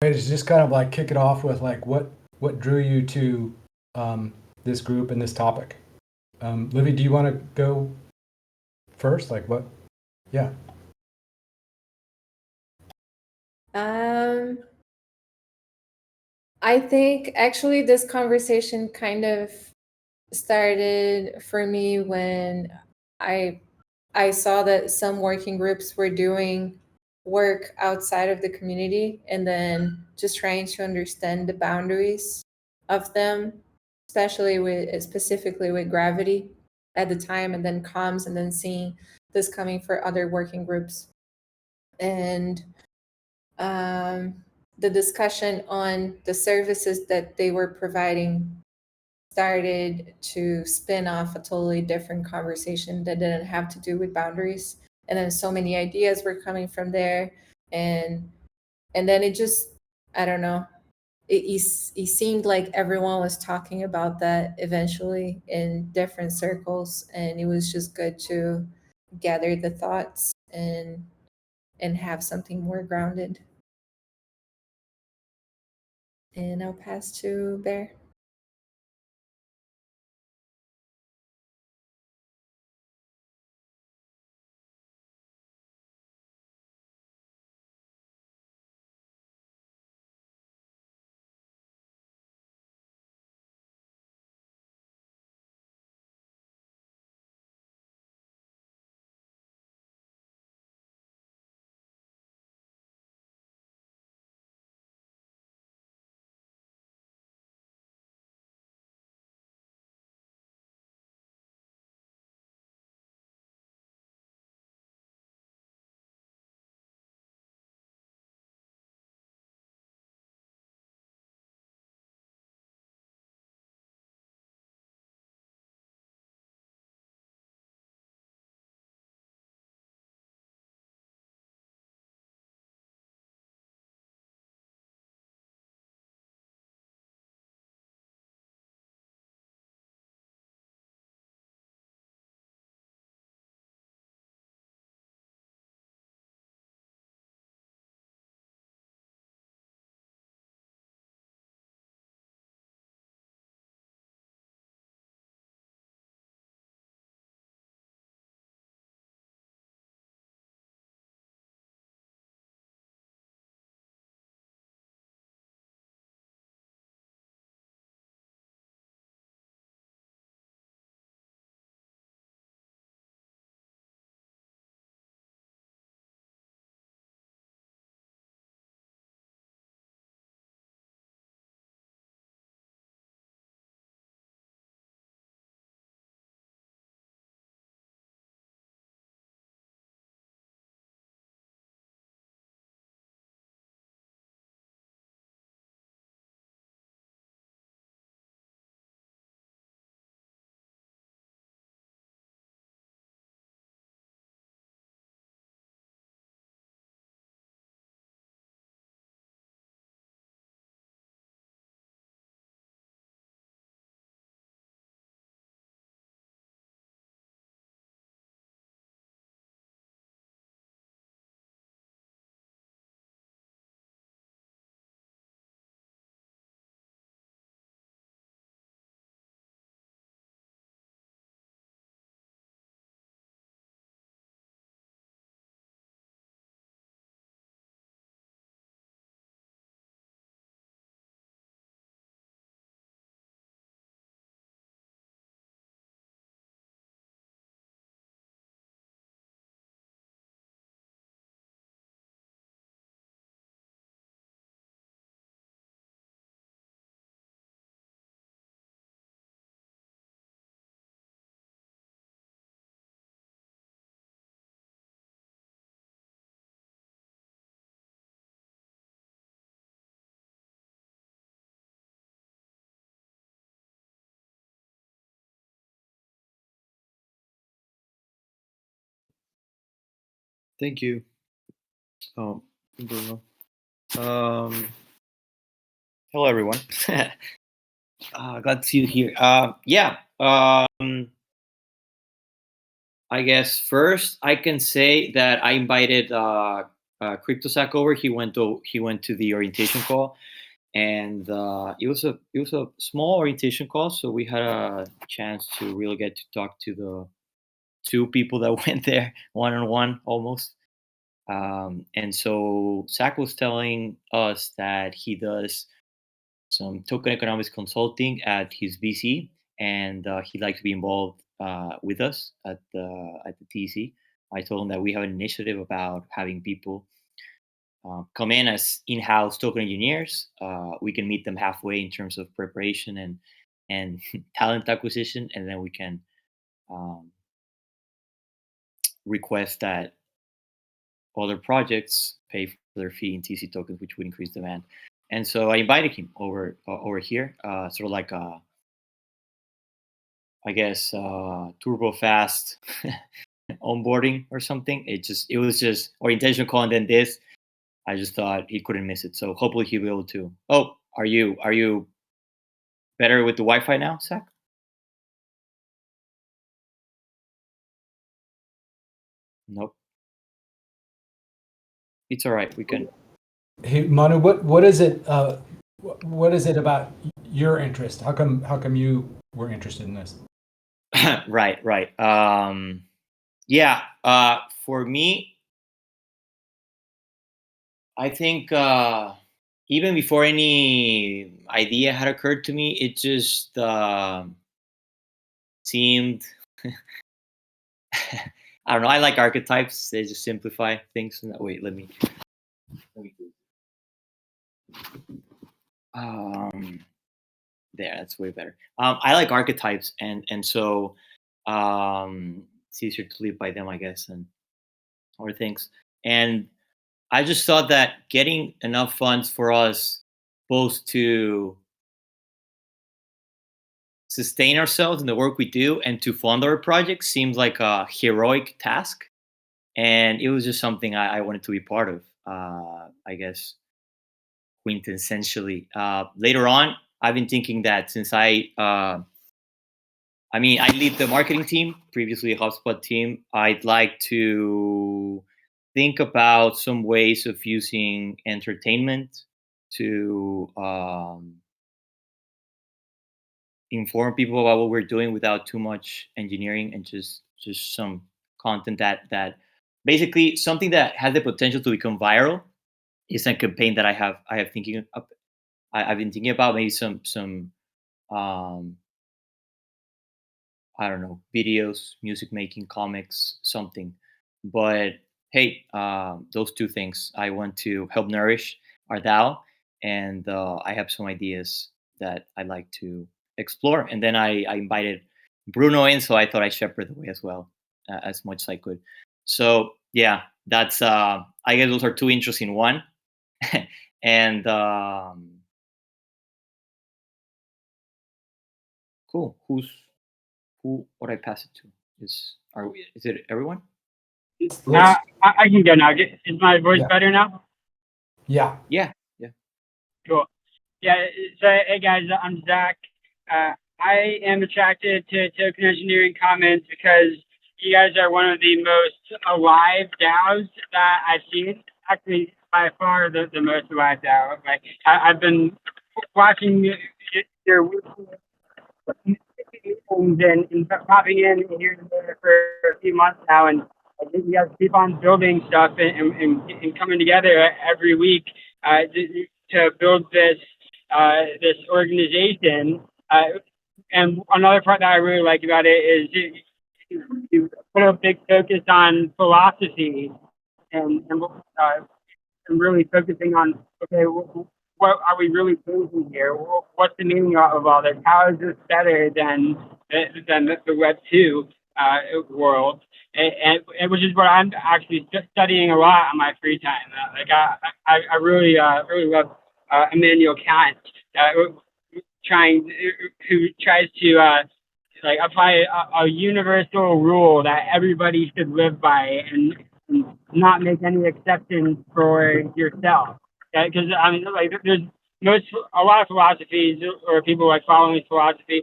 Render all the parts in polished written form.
Right, to just kind of like kick it off with like what drew you to this group and this topic. Livy, do you want to go first? Like what? Yeah. Um, I think actually this conversation kind of started for me when I I saw that some working groups were doing work outside of the community and then just trying to understand the boundaries of them, especially with specifically with gravity at the time and then comms and then seeing this coming for other working groups. And um, the discussion on the services that they were providing started to spin off a totally different conversation that didn't have to do with boundaries. And then so many ideas were coming from there. And and then it just, I don't know, it seemed like everyone was talking about that eventually in different circles. And it was just good to gather the thoughts and have something more grounded. And I'll pass to Bear. Thank you, Bruno. Um, Hello, everyone. Glad to see you here. Yeah. I guess first I can say that I invited CryptoSac over, he went to the orientation call, and it was a small orientation call, so we had a chance to really get to talk to the two people that went there one on one almost. And so Zach was telling us that he does some token economics consulting at his VC, and he'd like to be involved with us at the TC. I told him that we have an initiative about having people come in as in-house token engineers. We can meet them halfway in terms of preparation and talent acquisition, and then we can um, request that other projects pay for their fee in TC tokens, which would increase demand. And so I invited him over here, sort of like I guess turbo fast onboarding or something. It was just orientation call and then this. I just thought he couldn't miss it. So hopefully he'll be able to. Oh, are you better with the Wi-Fi now, Zach? Nope. It's all right. We can. Hey, Manu, what is it? What is it about your interest? How come you were interested in this? Right. Yeah. For me, I think even before any idea had occurred to me, it just seemed. I don't know. I like archetypes. They just simplify things. Wait, let me. Um, there, that's way better. I like archetypes, and so it's easier to live by them, I guess, and or things. And I just thought that getting enough funds for us both to sustain ourselves in the work we do and to fund our projects seems like a heroic task. And it was just something I wanted to be part of, I guess, quintessentially. Later on, I've been thinking that since I lead the marketing team, previously a HubSpot team, I'd like to think about some ways of using entertainment to inform people about what we're doing without too much engineering and just some content that basically something that has the potential to become viral is a campaign that I have thinking of, I've been thinking about maybe some um, I don't know, videos, music making, comics, something. But hey, those two things I want to help nourish our DAO, and I have some ideas that I'd like to explore. And then I invited Bruno in, so I thought I'd shepherd the way as well, as much as I could. So yeah, that's I guess those are two interests in one. And cool. Who would I pass it to? Is it everyone? I can go now. Is my voice Yeah. better now? Yeah. Yeah. Cool. Yeah. So, hey guys, I'm Zach. I am attracted to token engineering comments because you guys are one of the most alive DAOs that I've seen. Actually, by far the most alive DAO. Like I've been watching your weekly and popping in here and there for a few months now, and you guys keep on building stuff and coming together every week to build this organization. And another part that I really like about it is you put a big focus on philosophy and really focusing on, okay, what are we really doing here? What's the meaning of all this? How is this better than the Web 2 world? And which is what I'm actually studying a lot on my free time. I really love Immanuel Kant, who tries to like apply a universal rule that everybody should live by and not make any exceptions for yourself. Because I mean, like there's a lot of philosophies or people like following philosophy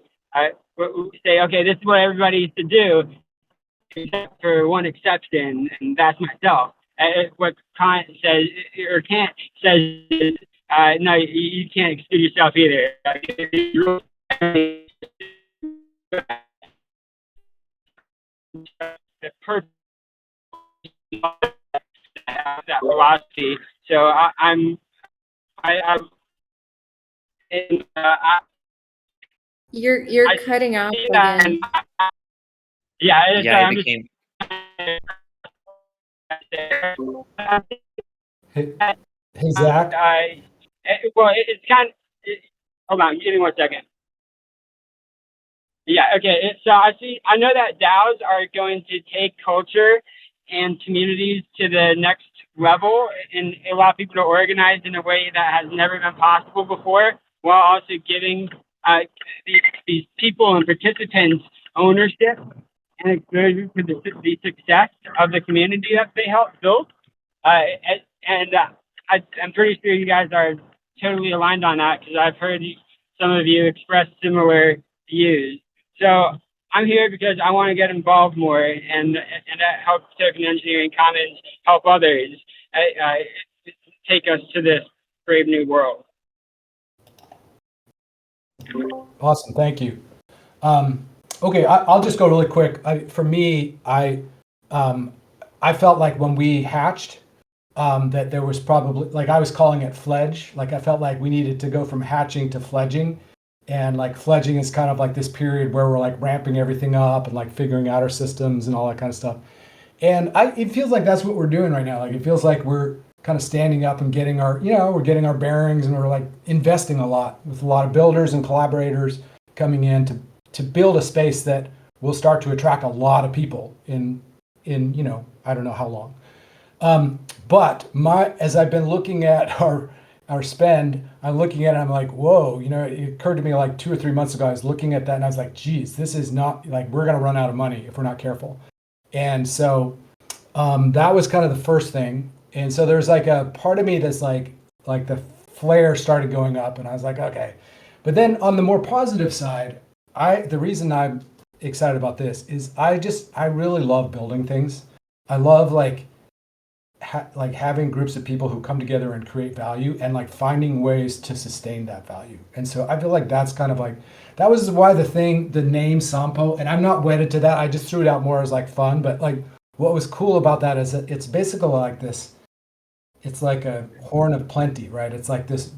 say, okay, this is what everybody should do, except for one exception, and that's myself. what Kant says, or Kant says, no, you can't exclude yourself either. The purpose of that philosophy. So I'm and, You're I cutting out see that, again. yeah, Yeah, it I'm just. became. Hey, hey Zach. Well, it's kind of. Hold on, give me 1 second. Yeah, okay. So I know that DAOs are going to take culture and communities to the next level and allow people to organize in a way that has never been possible before, while also giving these people and participants ownership and exposure to the success of the community that they helped build. I'm pretty sure you guys are totally aligned on that because I've heard some of you express similar views. So I'm here because I want to get involved more and help Token Engineering Commons help others take us to this brave new world. Awesome, thank you. Okay, I'll just go really quick. For me, I felt like when we hatched, that there was probably, like, I was calling it fledge. Like, I felt like we needed to go from hatching to fledging. And like fledging is kind of like this period where we're like ramping everything up and like figuring out our systems and all that kind of stuff. And it feels like that's what we're doing right now. Like, it feels like we're kind of standing up and getting we're getting our bearings, and we're like investing a lot with a lot of builders and collaborators coming in to build a space that will start to attract a lot of people in I don't know how long. But as I've been looking at our spend, I'm looking at it, I'm like, whoa, it occurred to me like 2 or 3 months ago, I was looking at that and I was like, geez, this is not, like, we're going to run out of money if we're not careful. And so that was kind of the first thing. And so there's like a part of me that's like the flare started going up, and I was like, okay. But then on the more positive side, the reason I'm excited about this is I really love building things. I love like having groups of people who come together and create value, and like finding ways to sustain that value. And so I feel like that's kind of like, that was why the name Sampo, and I'm not wedded to that. I just threw it out more as like fun. But like, what was cool about that is that it's basically like this, it's like a horn of plenty, right? It's like this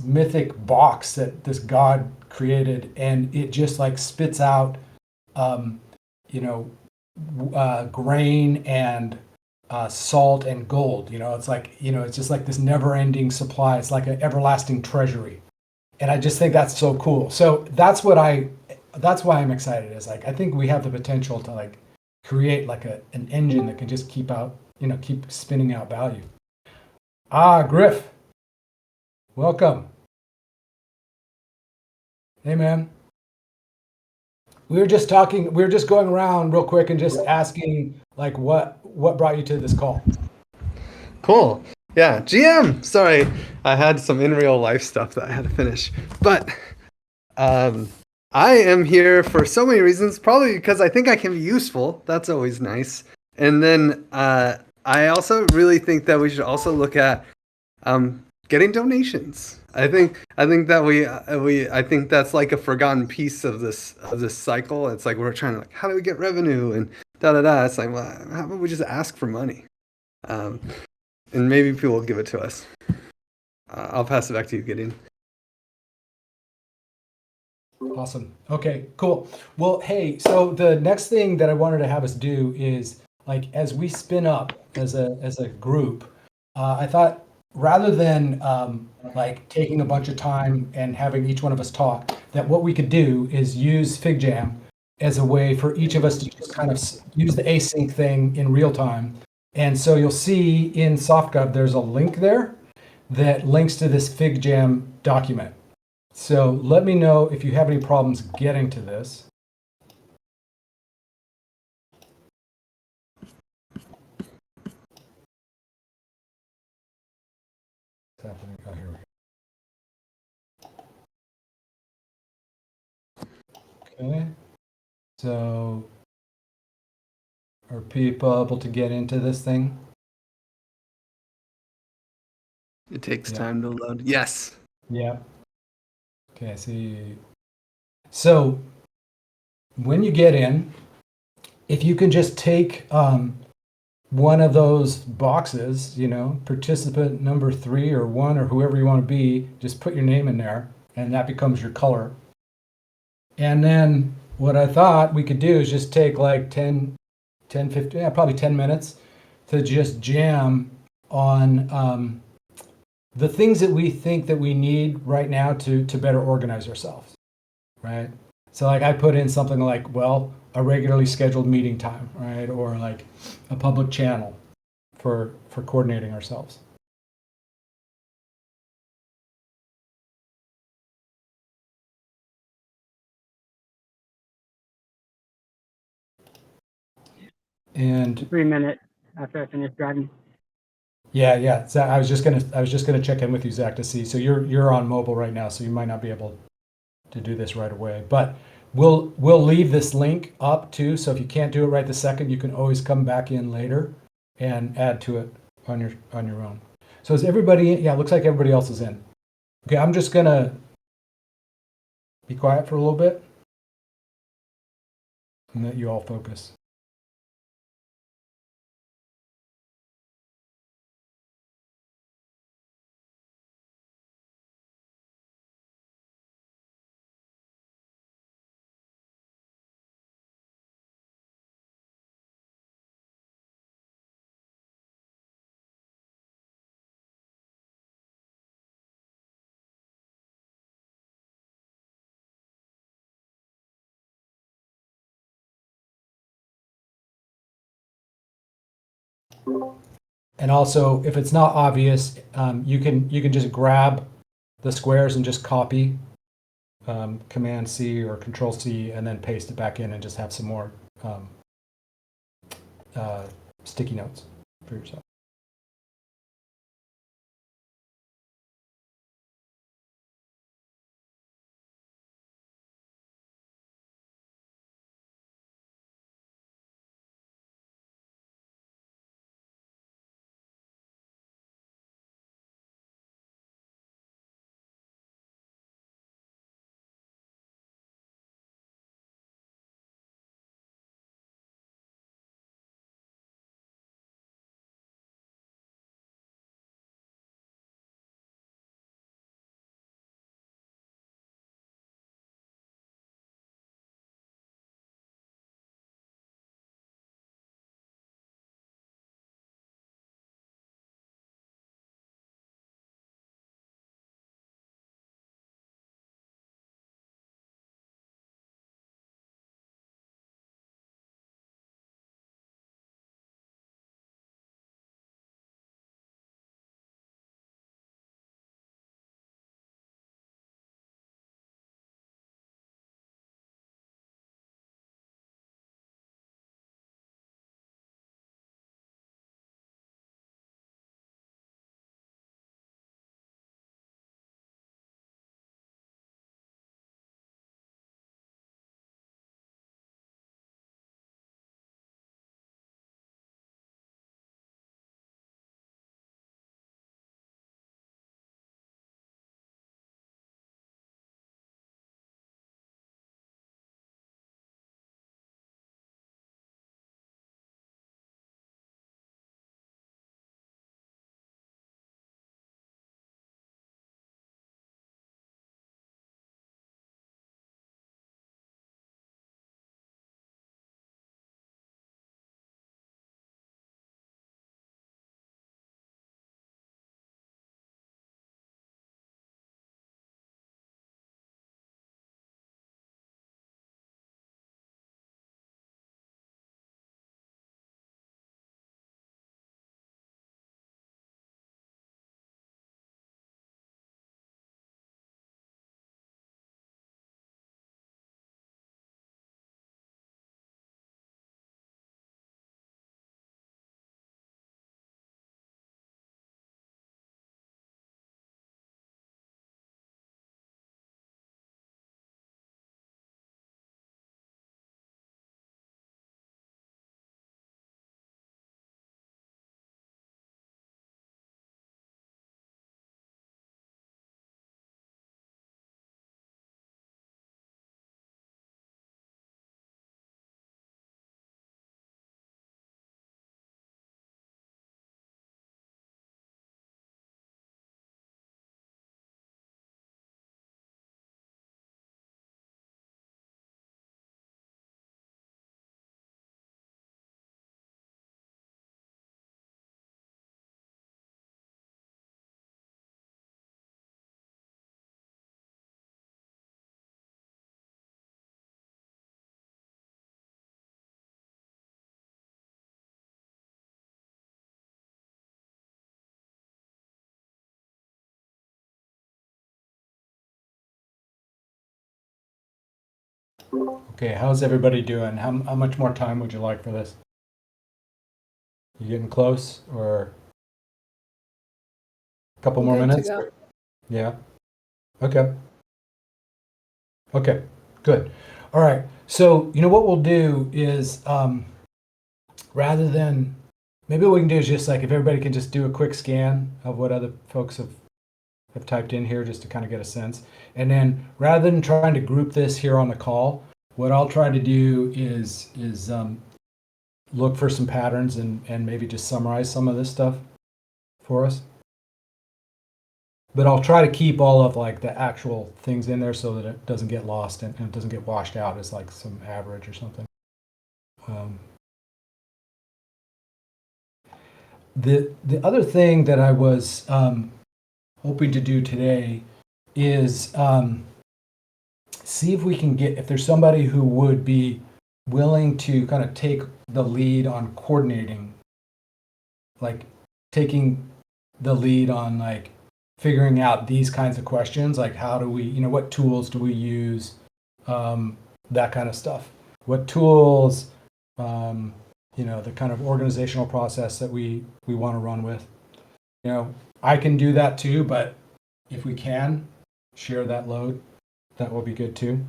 mythic box that this god created, and it just like spits out grain and salt and gold. It's like, it's just like this never-ending supply. It's like an everlasting treasury, and I just think that's so cool. So that's why I'm excited. Is like, I think we have the potential to like create like an engine that can just keep spinning out value. Griff, welcome. Hey, man. We were just going around real quick and just asking like what brought you to this call. Cool. Yeah, GM. Sorry, I had some in real life stuff that I had to finish. But I am here for so many reasons. Probably because I think I can be useful. That's always nice. And then I also really think that we should also look at getting donations. I think that I think that's like a forgotten piece of this cycle. It's like we're trying to how do we get revenue and da da da. It's like, well, how about we just ask for money, and maybe people will give it to us. I'll pass it back to you, Gideon. Awesome. Okay, cool. Well, hey, so the next thing that I wanted to have us do is like, as we spin up as a group, I thought, rather than like taking a bunch of time and having each one of us talk, that what we could do is use FigJam as a way for each of us to just kind of use the async thing in real time. And so you'll see in SoftGov, there's a link there that links to this FigJam document. So let me know if you have any problems getting to this. What's happening? Oh, here we go. Okay. So are people able to get into this thing? It takes Yeah. time to load. Yes. Yeah. Okay, I see. So when you get in, if you can just take one of those boxes, participant number 3 or 1 or whoever you want to be, just put your name in there and that becomes your color. And then what I thought we could do is just take like 10, 15, probably 10 minutes to just jam on the things that we think that we need right now to better organize ourselves, right? So like I put in something like, well, a regularly scheduled meeting time, right? Or like a public channel for coordinating ourselves. And 3 minutes after I finish driving. yeah. Zach, I was just gonna check in with you, Zach, to see. So you're on mobile right now, so you might not be able to do this right away. But we'll leave this link up too. So if you can't do it right this second, you can always come back in later and add to it on your own. So is everybody in? Yeah, it looks like everybody else is in. Okay, I'm just gonna be quiet for a little bit and let you all focus. And also, if it's not obvious, you can just grab the squares and just copy Command C or Control C and then paste it back in and just have some more um, sticky notes for yourself. Okay, how's everybody doing? How much more time would you like for this? You getting close, or a couple more Good to minutes? go. Yeah. Okay. Okay. Good. All right. So what we'll do is, rather than, maybe what we can do is just like if everybody can just do a quick scan of what other folks have typed in here, just to kind of get a sense, and then rather than trying to group this here on the call, what I'll try to do is look for some patterns and maybe just summarize some of this stuff for us. But I'll try to keep all of like the actual things in there so that it doesn't get lost and it doesn't get washed out as like some average or something. The other thing that I was hoping to do today is see if we can get, if there's somebody who would be willing to kind of take the lead on coordinating, like taking the lead on like figuring out these kinds of questions, like how do we, what tools do we use, that kind of stuff. What tools, the kind of organizational process that we want to run with. I can do that too, but if we can share that load, that will be good too.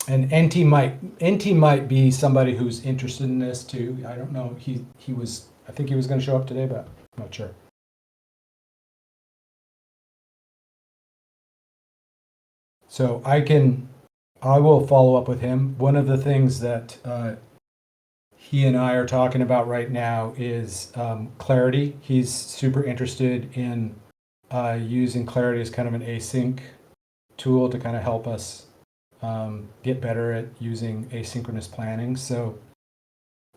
And NT might be somebody who's interested in this too. I don't know. I think he was going to show up today, but I'm not sure. So I will follow up with him. One of the things that he and I are talking about right now is Clarity. He's super interested in using Clarity as kind of an async tool to kind of help us get better at using asynchronous planning. So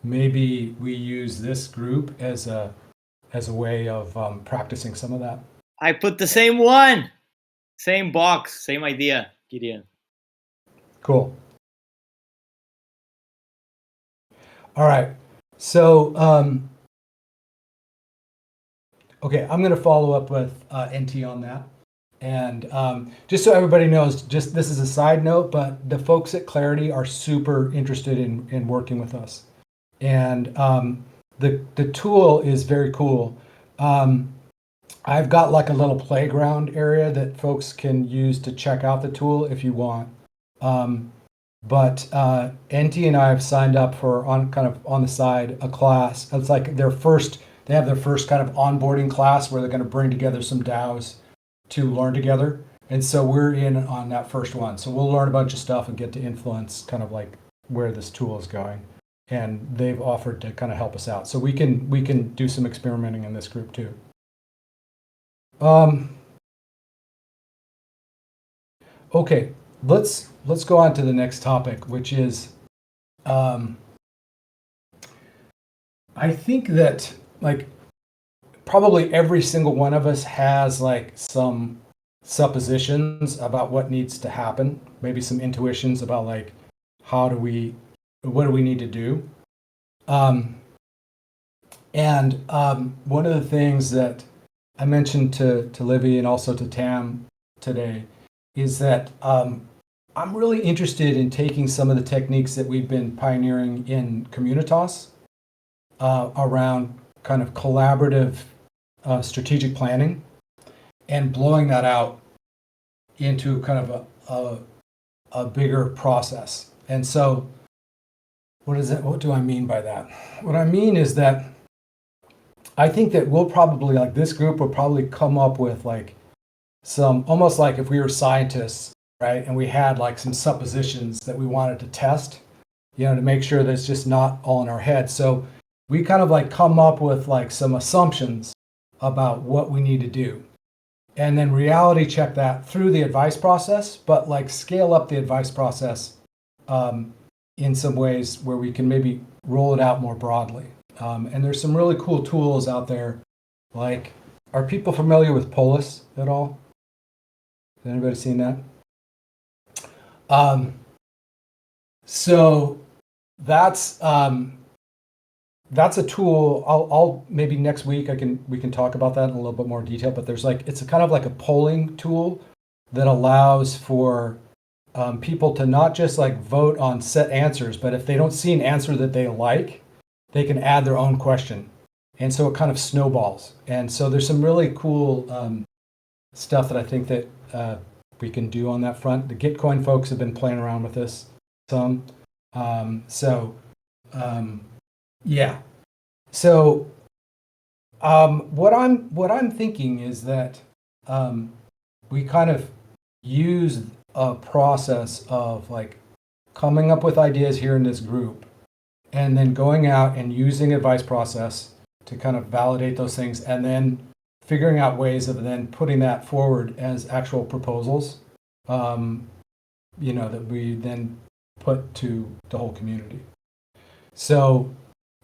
maybe we use this group as a way of practicing some of that. I put the same one, same box, same idea, Gideon. Cool. All right. So, okay, I'm going to follow up with NT on that. And just so everybody knows, just this is a side note, but the folks at Clarity are super interested in working with us. And the tool is very cool. I've got like a little playground area that folks can use to check out the tool if you want. But NT and I have signed up for on the side a class. It's like they have their first kind of onboarding class where they're going to bring together some DAOs to learn together. And so we're in on that first one. So we'll learn a bunch of stuff and get to influence kind of like where this tool is going. And they've offered to kind of help us out. So we can do some experimenting in this group too. Okay, let's go on to the next topic, which is I think that like probably every single one of us has like some suppositions about what needs to happen, maybe some intuitions about like what do we need to do. One of the things that I mentioned to Livy and also to Tam today is that I'm really interested in taking some of the techniques that we've been pioneering in Communitas around kind of collaborative strategic planning and blowing that out into kind of a bigger process. And so what do I mean by that? What I mean is that I think that we'll probably, like this group will probably come up with like some, almost like if we were scientists, right? And we had like some suppositions that we wanted to test, to make sure that it's just not all in our head. So we kind of like come up with like some assumptions about what we need to do. And then reality check that through the advice process, but like scale up the advice process in some ways where we can maybe roll it out more broadly. And there's some really cool tools out there. Like, are people familiar with Polis at all? Has anybody seen that? So that's a tool. I'll maybe next week we can talk about that in a little bit more detail. But there's like it's a kind of like a polling tool that allows for people to not just like vote on set answers, but if they don't see an answer that they like, they can add their own question. And so it kind of snowballs. And so there's some really cool stuff that I think that we can do on that front. The Gitcoin folks have been playing around with this some. Yeah. So what I'm thinking is that we kind of use a process of like coming up with ideas here in this group and then going out and using advice process to kind of validate those things and then figuring out ways of then putting that forward as actual proposals, that we then put to the whole community. So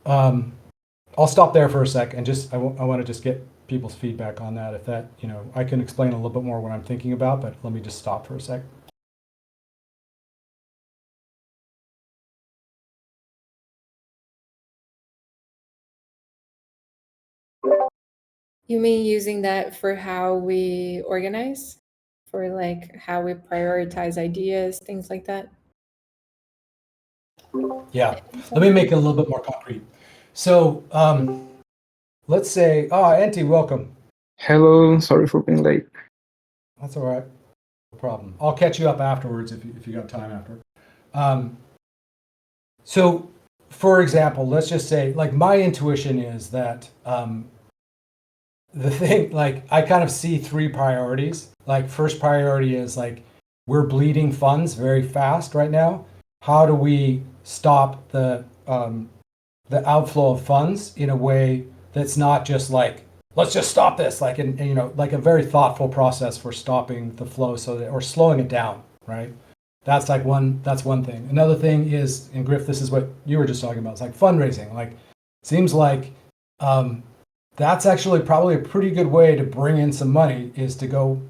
I'll stop there for a sec and just I want to just get people's feedback on that. If that, I can explain a little bit more what I'm thinking about, but let me just stop for a sec. You mean using that for how we organize? For like how we prioritize ideas, things like that? Yeah, let me make it a little bit more concrete. So let's say, Auntie, welcome. Hello, sorry for being late. That's all right, no problem. I'll catch you up afterwards if you got time after. So, for example, let's just say, like, my intuition is that the thing, like, I kind of see three priorities. Like, first priority is like we're bleeding funds very fast right now. How do we stop the outflow of funds in a way that's not just like let's just stop this, like like a very thoughtful process for stopping the flow or slowing it down, right? That's one thing. Another thing is, and Griff, this is what you were just talking about. It's like fundraising. Like, seems like that's actually probably a pretty good way to bring in some money is to go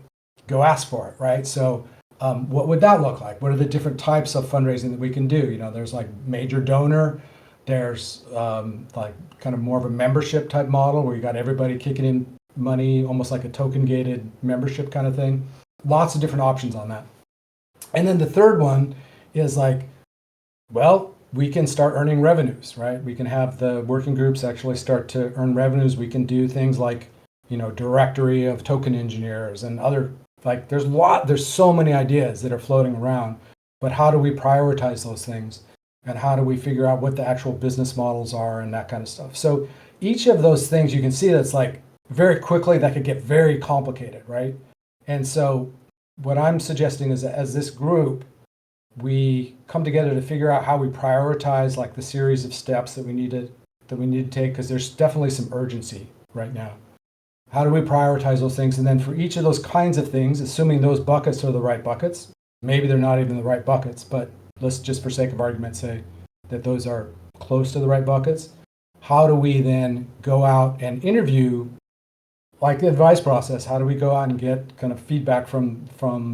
ask for it, right? So what would that look like? What are the different types of fundraising that we can do? There's like major donor, there's like kind of more of a membership type model where you got everybody kicking in money, almost like a token gated membership kind of thing. Lots of different options on that. And then the third one is like, well, we can start earning revenues, right? We can have the working groups actually start to earn revenues. We can do things like, directory of token engineers and other, like there's so many ideas that are floating around, but how do we prioritize those things? And how do we figure out what the actual business models are and that kind of stuff? So each of those things you can see that's like very quickly that could get very complicated, right? And so what I'm suggesting is that as this group, we come together to figure out how we prioritize like the series of steps that we need to take, because there's definitely some urgency right now. How do we prioritize those things? And then for each of those kinds of things, assuming those buckets are the right buckets, maybe they're not even the right buckets, but let's just for sake of argument say that those are close to the right buckets. How do we then go out and interview, like the advice process? How do we go out and get kind of feedback from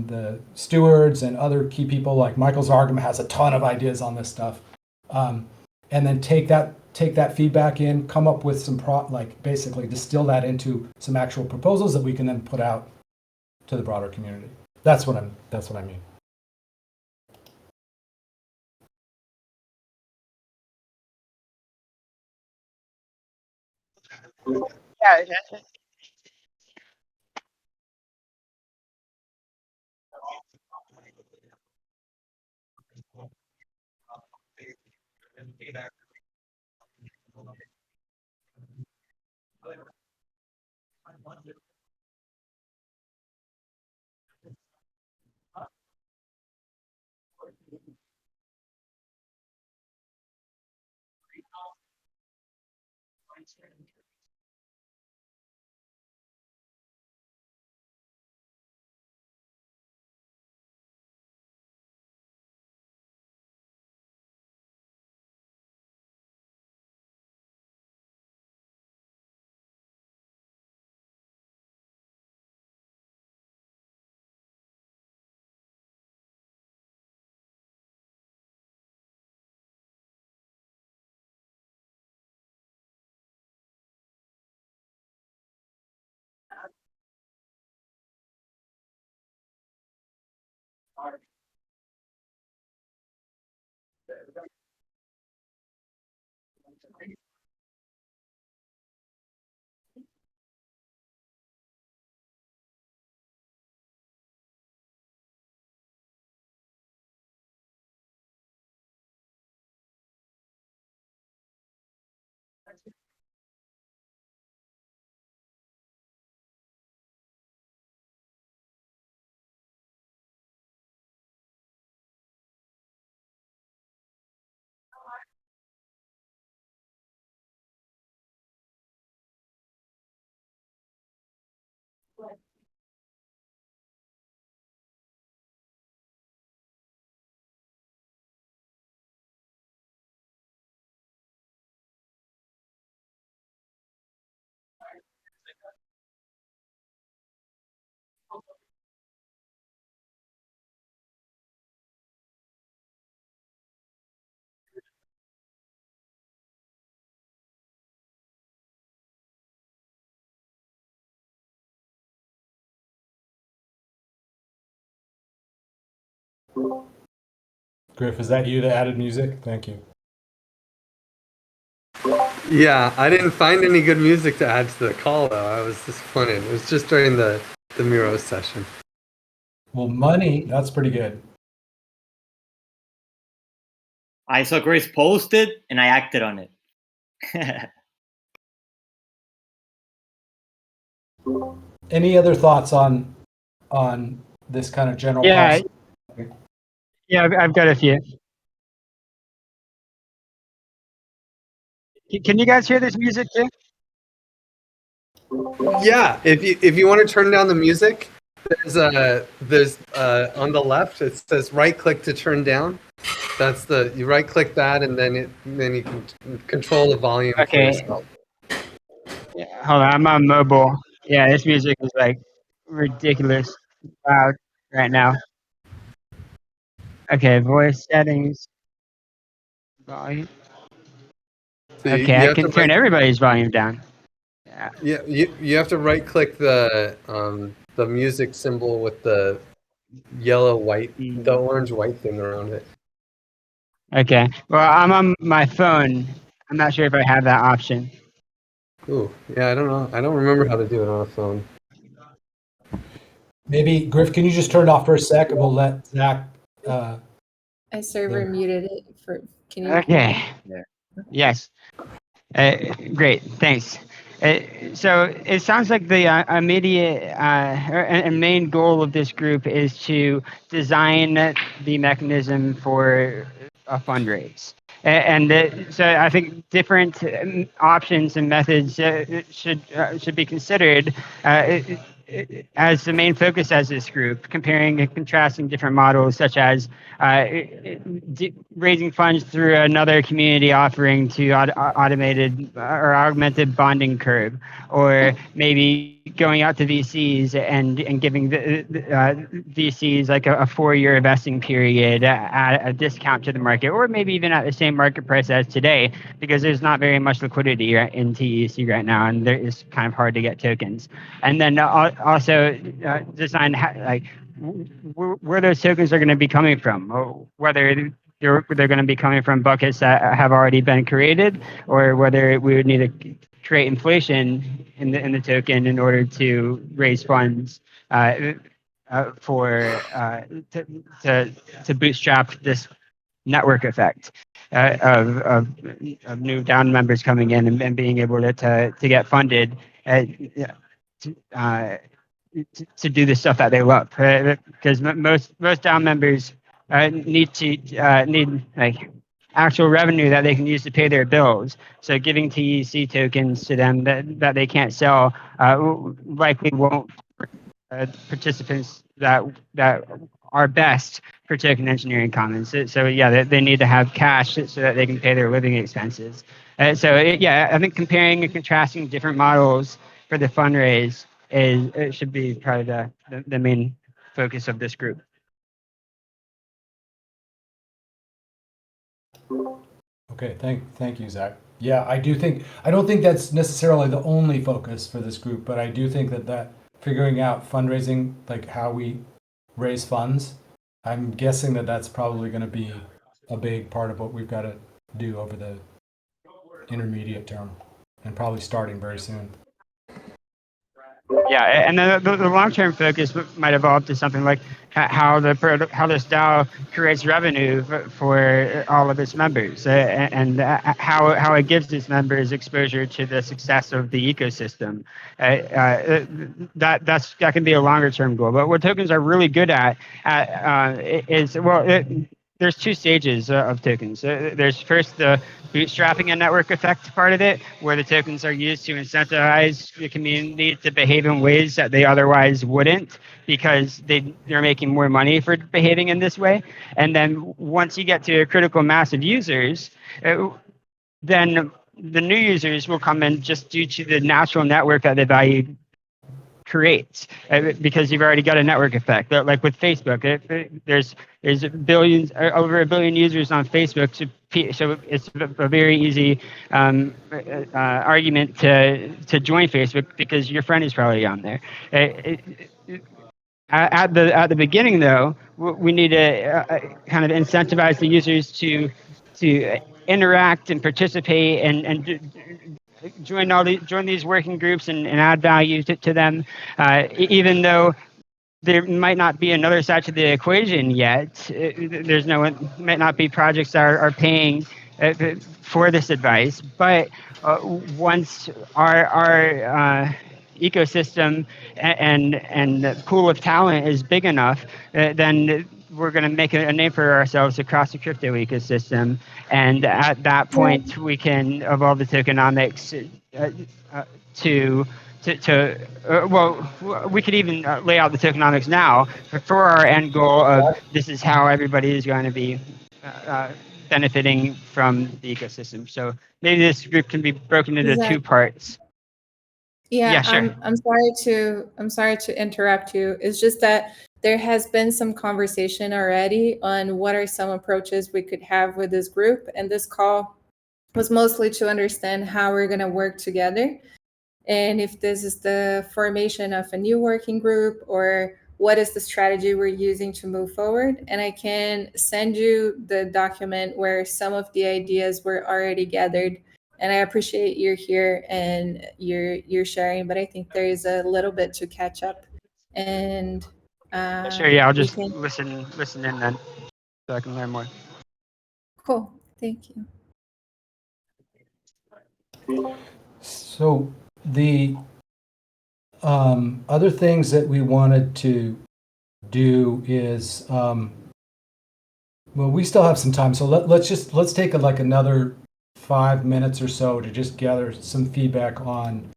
the stewards and other key people? Like Michael Zargam has a ton of ideas on this stuff, and then take that feedback in, come up with some basically distill that into some actual proposals that we can then put out to the broader community. That's what I mean. Yeah, Griff, is that you that added music? Thank you. Yeah, I didn't find any good music to add to the call though. I was disappointed. It was just during the Miro session. Well, money, that's pretty good. I saw Grace posted and I acted on it. Any other thoughts on this kind of general concept? Yeah, I've got a few. Can you guys hear this music too? Yeah, if you want to turn down the music, there's on the left it says right click to turn down. That's you right click that and then you can control the volume for yourself. Yeah, hold on, I'm on mobile. Yeah, this music is like ridiculous loud right now. Okay, voice settings, volume. So Okay, I can turn everybody's volume down. Yeah, you have to right click the music symbol with the yellow white, the orange white thing around it. Okay, well, I'm on my phone. I'm not sure if I have that option. Ooh, yeah, I don't know. I don't remember how to do it on a phone. Maybe, Griff, can you just turn it off for a sec and we'll let Zach. I server muted it for. Can you? Okay. Yeah. Yes. Great. Thanks. So it sounds like the immediate and main goal of this group is to design the mechanism for a fundraise. So I think different options and methods should be considered as the main focus as this group, comparing and contrasting different models such as raising funds through another community offering to automated or augmented bonding curve, or maybe going out to VCs and giving the VCs like a 4-year investing period at a discount to the market, or maybe even at the same market price as today, because there's not very much liquidity in TEC right now, and it's kind of hard to get tokens. And then also design like where those tokens are going to be coming from, or whether they're going to be coming from buckets that have already been created, or whether we would need to create inflation in the token in order to raise funds to bootstrap this network effect of new down members coming in and being able to get funded to do the stuff that they love, because most down members need like actual revenue that they can use to pay their bills. So giving TEC tokens to them that they can't sell likely won't participants that are best for token engineering commons. So yeah, they need to have cash so that they can pay their living expenses. I think comparing and contrasting different models for the fundraise it should be probably the main focus of this group. Okay, thank you, Zach. Yeah, I don't think that's necessarily the only focus for this group, but I do think that figuring out fundraising, like how we raise funds, I'm guessing that's probably going to be a big part of what we've got to do over the intermediate term, and probably starting very soon. Yeah, and then the long-term focus might evolve to something like how this DAO creates revenue for all of its members, and how it gives its members exposure to the success of the ecosystem. That can be a longer-term goal. But what tokens are really good at is there's two stages of tokens. There's first the bootstrapping and network effect part of it, where the tokens are used to incentivize the community to behave in ways that they otherwise wouldn't, because they're making more money for behaving in this way. And then once you get to a critical mass of users, then the new users will come in just due to the natural network that the value creates, because you've already got a network effect. Like with Facebook, there's billions, over 1 billion users on Facebook, so it's a very easy argument to join Facebook because your friend is probably on there. At the beginning, though, we need to kind of incentivize the users to interact and participate and join these working groups and add value to them, even though there might not be another side to the equation yet. Might not be projects that are paying for this advice, but once our ecosystem and the pool of talent is big enough, then we're going to make a name for ourselves across the crypto ecosystem, and at that point we can evolve the tokenomics we could even lay out the tokenomics now for our end goal of this is how everybody is going to be benefiting from the ecosystem. So maybe this group can be broken into two parts. Yeah, sure. I'm sorry to interrupt you. It's just that there has been some conversation already on what are some approaches we could have with this group, and this call was mostly to understand how we're going to work together. And if this is the formation of a new working group, or what is the strategy we're using to move forward. And I can send you the document where some of the ideas were already gathered. And I appreciate you're here and you're sharing, but I think there is a little bit to catch up. And Sure, yeah, I'll just listen in then so I can learn more. Cool, thank you. So the other things that we wanted to do is, well, we still have some time, so let's take another 5 minutes or so to just gather some feedback on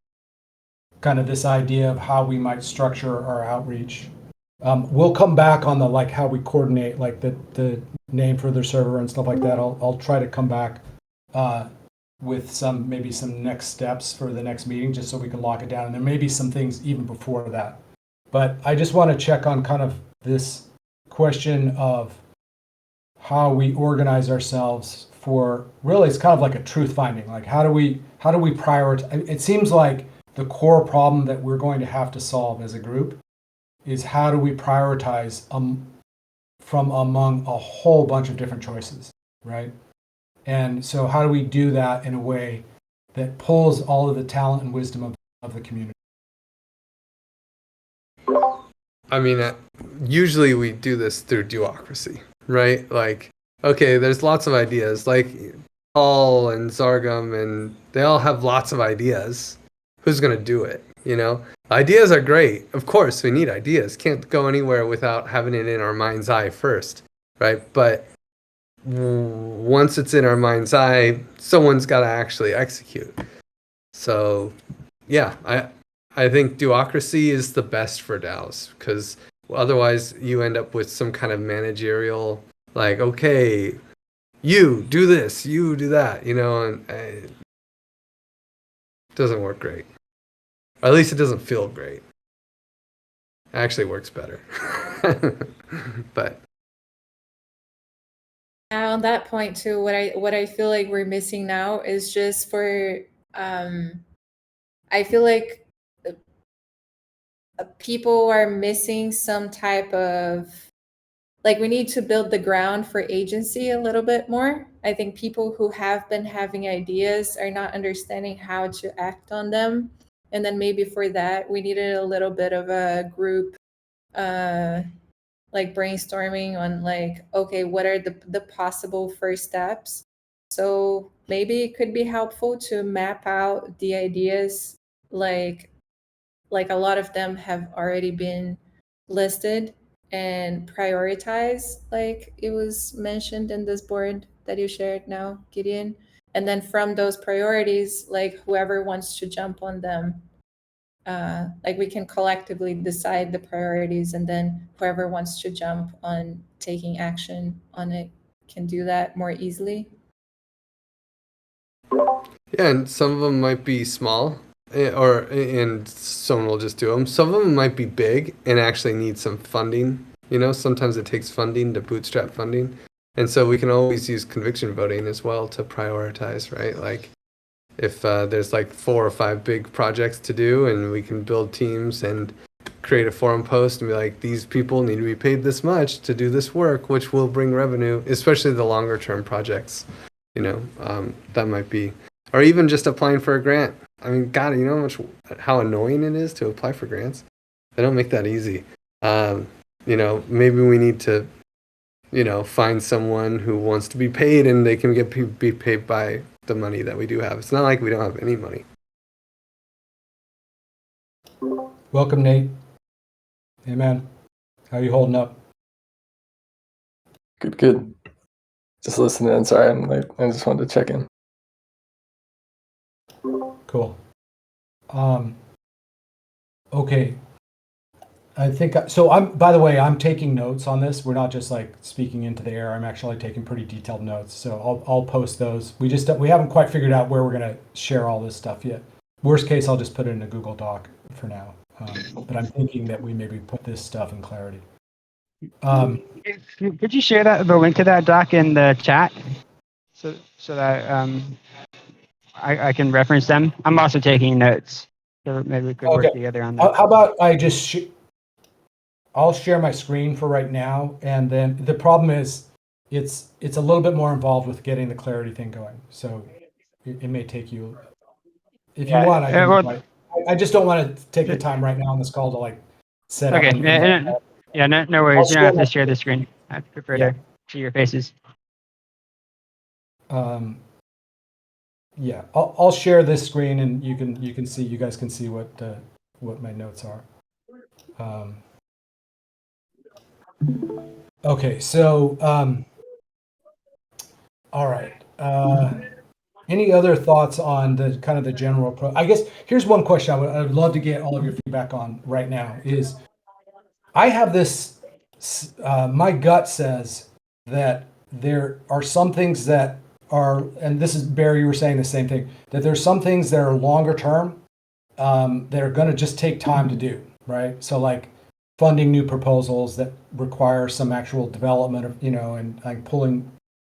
kind of this idea of how we might structure our outreach. We'll come back on the how we coordinate the name for the server and stuff like that. I'll try to come back with maybe some next steps for the next meeting, just so we can lock it down. And there may be some things even before that. But I just want to check on kind of this question of how we organize ourselves for, really it's kind of like a truth finding. Like how do we prioritize? It seems like the core problem that we're going to have to solve as a group is how do we prioritize from among a whole bunch of different choices, right? And so how do we do that in a way that pulls all of the talent and wisdom of the community? I mean, usually we do this through duocracy, right? Like, okay, there's lots of ideas, like Paul and Zargum, and they all have lots of ideas. Who's going to do it, Ideas are great. Of course, we need ideas. Can't go anywhere without having it in our mind's eye first, right? But once it's in our mind's eye, someone's got to actually execute. So, yeah, I think duocracy is the best for DAOs, because otherwise you end up with some kind of managerial, like, okay, you do this, you do that, and it doesn't work great. Or at least it doesn't feel great. It actually works better. But on that point too, what I feel like we're missing now is just for I feel like people are missing some type of, we need to build the ground for agency a little bit more. I think people who have been having ideas are not understanding how to act on them. And then maybe for that, we needed a little bit of a group brainstorming on okay, what are the possible first steps? So maybe it could be helpful to map out the ideas, like a lot of them have already been listed and prioritized, like it was mentioned in this board that you shared now, Gideon. And then from those priorities, whoever wants to jump on them, we can collectively decide the priorities, and then whoever wants to jump on taking action on it can do that more easily. Yeah, and some of them might be small, and someone will just do them. Some of them might be big and actually need some funding. Sometimes it takes funding to bootstrap funding. And so we can always use conviction voting as well to prioritize, right? Like if there's 4 or 5 big projects to do, and we can build teams and create a forum post and be like, these people need to be paid this much to do this work, which will bring revenue, especially the longer term projects. That might be, or even just applying for a grant. I mean, God, you know how annoying it is to apply for grants? They don't make that easy. Maybe we need to, find someone who wants to be paid and they can be paid by the money that we do have. It's not like we don't have any money. Welcome, Nate. Hey, man. How you holding up? Good. Just listening. Sorry, I'm late. I just wanted to check in. Cool. Okay. I think so. By the way, I'm taking notes on this. We're not just like speaking into the air. I'm actually taking pretty detailed notes. So I'll post those. We haven't quite figured out where we're gonna share all this stuff yet. Worst case, I'll just put it in a Google Doc for now. But I'm thinking that we maybe put this stuff in Clarity. Could you share the link to that doc in the chat so that I can reference them? I'm also taking notes, so maybe we could work together on that. How about I just I'll share my screen for right now, and then the problem is it's a little bit more involved with getting the Clarity thing going. So it may take you, if you want. I just don't want to take the time right now on this call to like set up. No worries. You don't have to share the screen. I prefer to see your faces. Yeah, I'll share this screen, and you guys can see what my notes are. Okay, so all right. Any other thoughts on the kind of the general I guess here's one question I'd love to get all of your feedback on right now is I have this, my gut says that there are some things that are, and this is Barry, you were saying the same thing, that there's some things that are longer term that are going to just take time to do, right? So like funding new proposals that require some actual development of, and like pulling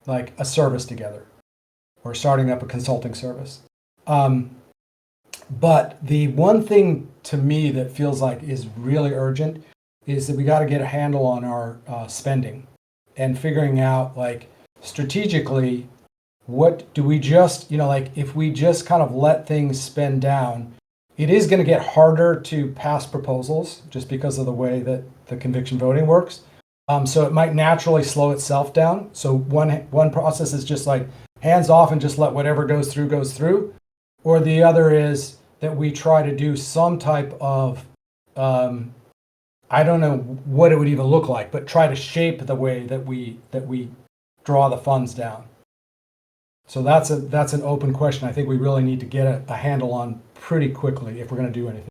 like a service together or starting up a consulting service. But the one thing to me that feels like is really urgent is that we got to get a handle on our spending and figuring out like strategically, what do we just, like if we just kind of let things spend down, it is going to get harder to pass proposals just because of the way that the conviction voting works. So it might naturally slow itself down. So one process is just like hands off and just let whatever goes through. Or the other is that we try to do some type of, I don't know what it would even look like, but try to shape the way that we draw the funds down. So that's an open question. I think we really need to get a handle on pretty quickly if we're going to do anything.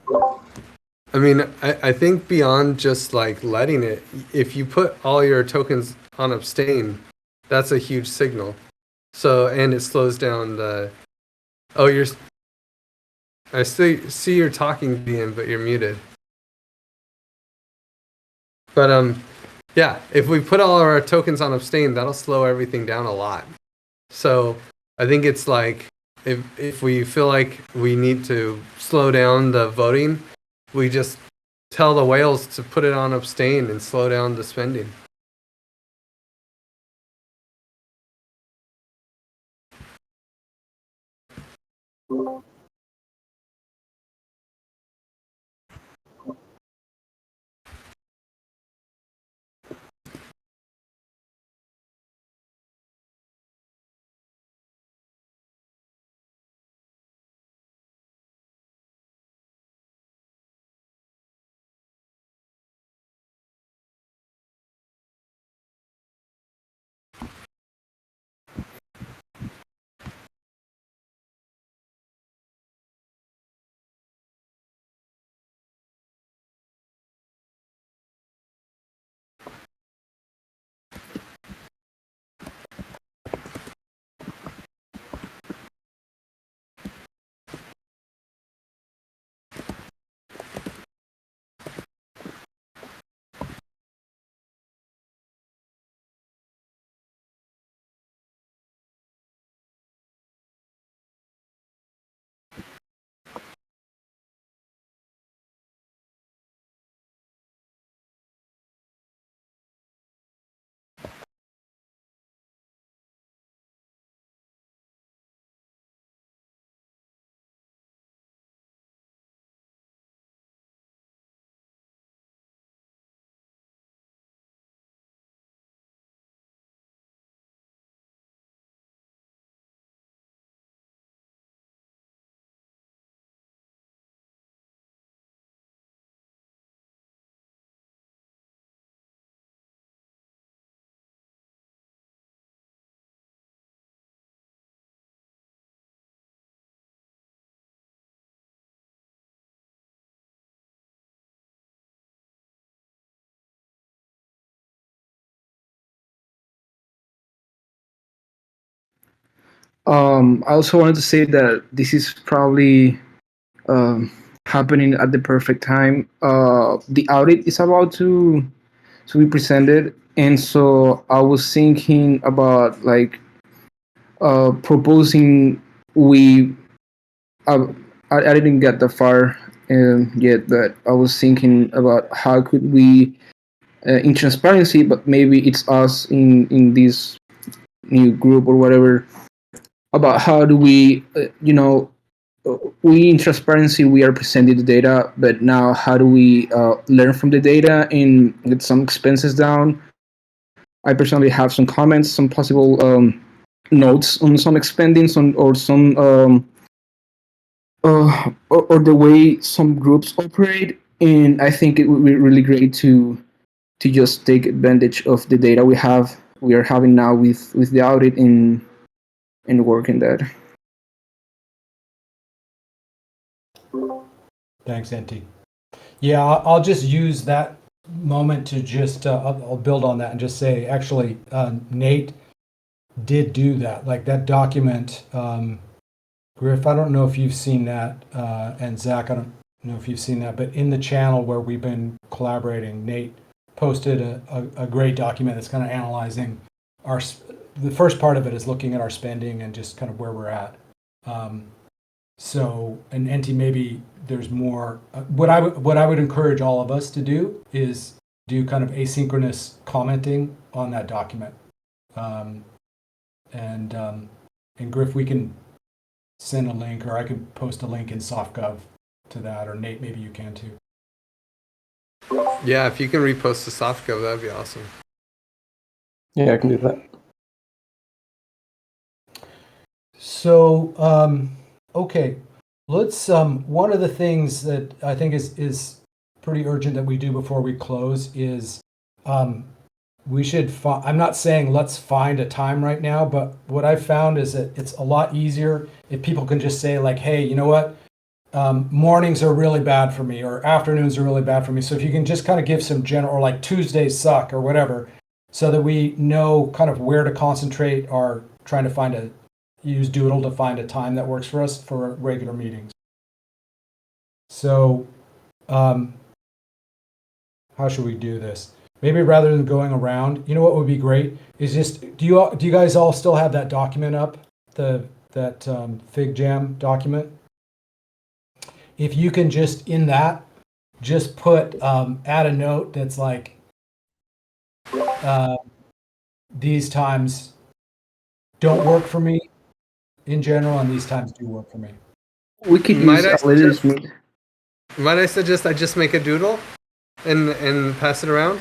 I mean, I think beyond just like letting it, if you put all your tokens on abstain, that's a huge signal. So, and it slows down I see you're talking, Ian, but you're muted. But yeah, if we put all of our tokens on abstain, that'll slow everything down a lot. So I think it's like if we feel like we need to slow down the voting, we just tell the whales to put it on abstain and slow down the spending. I also wanted to say that this is probably happening at the perfect time. The audit is about to be presented, and so I was thinking about like proposing we. Uh, I didn't get that far yet, but I was thinking about how could we in transparency, but maybe it's us in this new group or whatever, about how do we we in transparency we are presenting the data, but now how do we learn from the data and get some expenses down. I personally have some comments, some possible notes on some expending some or some or the way some groups operate, and I think it would be really great to just take advantage of the data we are having now with the audit and work in that. Thanks, NT. Yeah, I'll just use that moment to just I'll build on that and just say, actually, Nate did do that. Like that document, Griff. I don't know if you've seen that, and Zach. I don't know if you've seen that, but in the channel where we've been collaborating, Nate posted a great document that's kind of analyzing the first part of it is looking at our spending and just kind of where we're at. So, and NT, maybe there's more. What I would encourage all of us to do is do kind of asynchronous commenting on that document. And Griff, we can send a link, or I could post a link in SoftGov to that, or Nate, maybe you can too. Yeah, if you can repost to SoftGov, that'd be awesome. Yeah, I can do that. So, okay, let's. One of the things that I think is pretty urgent that we do before we close is we should. I'm not saying let's find a time right now, but what I've found is that it's a lot easier if people can just say like, "Hey, you know what? Mornings are really bad for me, or afternoons are really bad for me." So if you can just kind of give some general, or like Tuesdays suck, or whatever, so that we know kind of where to concentrate our trying to use Doodle to find a time that works for us for regular meetings. So, how should we do this? Maybe rather than going around, you know what would be great is just do you guys all still have that document up, that Fig Jam document? If you can just in that just put add a note that's like these times don't work for me in general, and these times do work for me. We could use a leaders meet. Might I suggest I just make a doodle and pass it around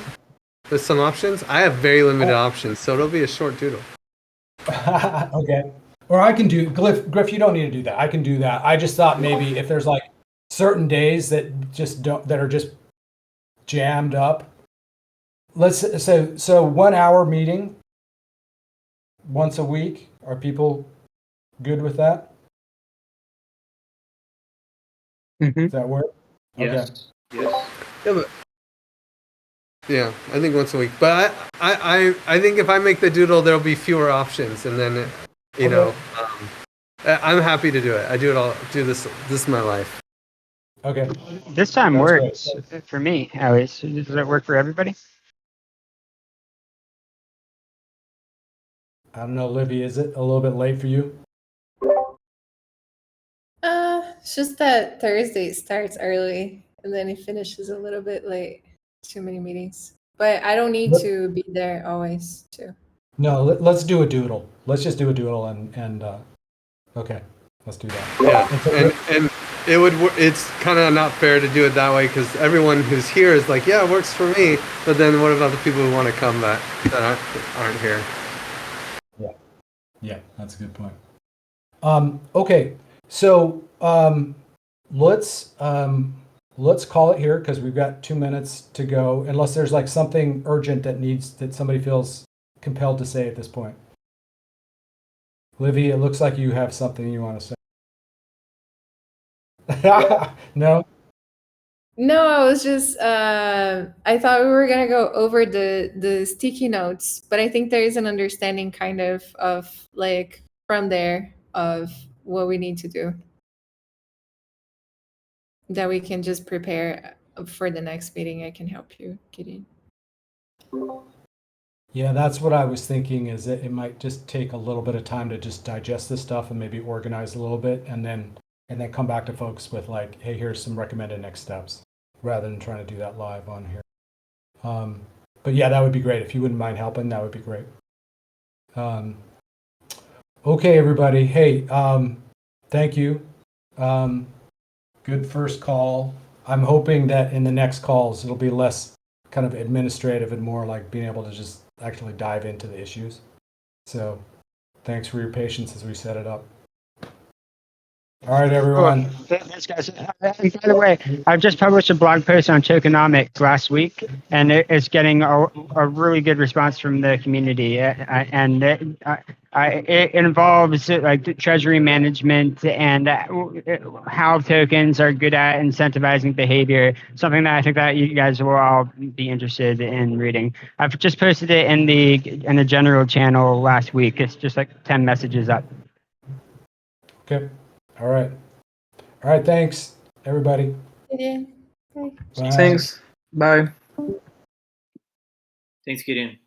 with some options? I have very limited options, so it'll be a short doodle. Okay. Or I can do Griff, you don't need to do that. I can do that. I just thought maybe if there's like certain days that are just jammed up. Let's so 1 hour meeting once a week. Are people good with that? Does that work? Yes. Okay. Yes. Yeah, I think once a week. But I think if I make the doodle, there'll be fewer options, and then you know, I'm happy to do it. I do it all. Do this. This is my life. Okay. This time That's works great. for me, at least. Does that work for everybody? I don't know, Livy, is it a little bit late for you? It's just that Thursday starts early and then it finishes a little bit late. Too many meetings. But I don't need to be there always too. No, let's do a doodle. Let's just do a doodle and okay, let's do that. Yeah, and it would. It's kind of not fair to do it that way because everyone who's here is like, yeah, it works for me. But then what about the people who want to come that aren't here? Yeah, that's a good point. Okay, so let's call it here because we've got 2 minutes to go. Unless there's like something urgent that somebody feels compelled to say at this point. Livy, it looks like you have something you want to say. No? No, I was just I thought we were gonna go over the sticky notes, but I think there is an understanding kind of like from there of what we need to do, that we can just prepare for the next meeting. I can help you, Gideon. Yeah, that's what I was thinking, is that it might just take a little bit of time to just digest this stuff and maybe organize a little bit, and then come back to folks with like, hey, here's some recommended next steps, rather than trying to do that live on here. But yeah, that would be great. If you wouldn't mind helping, that would be great. Okay, everybody. Hey, thank you. Good first call. I'm hoping that in the next calls, it'll be less kind of administrative and more like being able to just actually dive into the issues. So thanks for your patience as we set it up. All right, everyone. Thanks, guys. And by the way, I've just published a blog post on tokenomics last week, and it's getting a really good response from the community. And it involves like treasury management and how tokens are good at incentivizing behavior. Something that I think that you guys will all be interested in reading. I've just posted it in the general channel last week. It's just like 10 messages up. Okay. All right. All right. Thanks, everybody. Gideon, bye. Bye. Thanks. Bye. Thanks, Gideon.